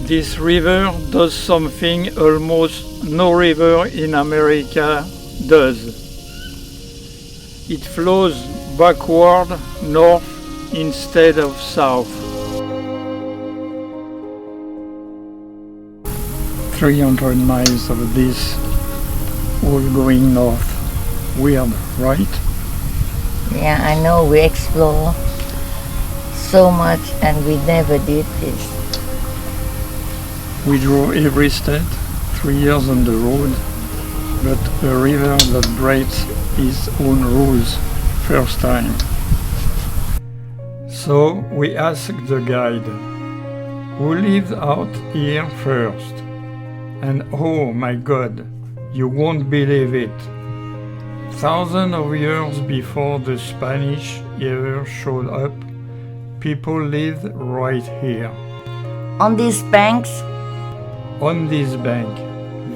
This river does something almost no river in America does. It flows backward north instead of south. 300 miles of this, all going north. Weird, right? Yeah, I know we explore so much and we never did this. We drove every state, 3 years on the road, but a river that breaks its own rules first time. So we asked the guide, who lived out here first? And oh my God, you won't believe it. Thousands of years before the Spanish ever showed up, people lived right here. On these banks? On this bank,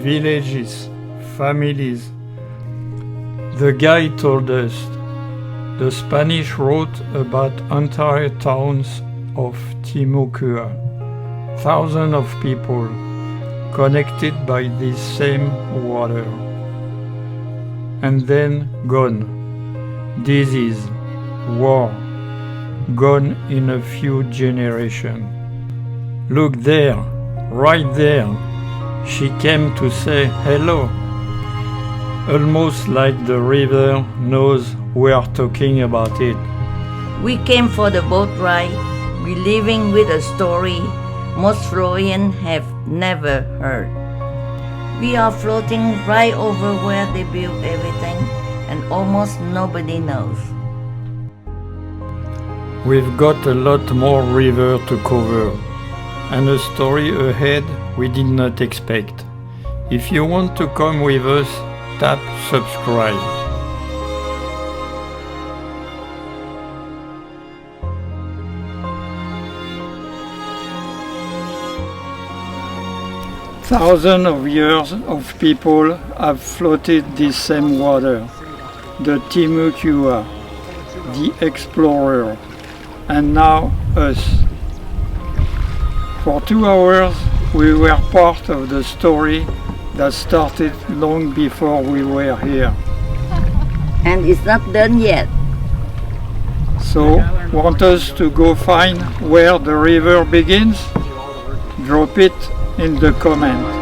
villages, families. The guide told us the Spanish wrote about entire towns of Timucua, thousands of people connected by this same water. And then gone. Disease, war, gone in a few generations. Look there, right there. She came to say hello. Almost like the river knows we are talking about it. We came for the boat ride, reliving with a story most Floridians have never heard. We are floating right over where they built everything, and almost nobody knows. We've got a lot more river to cover, and a story ahead we did not expect. If you want to come with us, tap subscribe. Thousands of years of people have floated this same water. The Timucua, the explorer, and now us. For 2 hours we were part of the story that started long before we were here. And it's not done yet. So, want us to go find where the river begins? Drop it in the comments.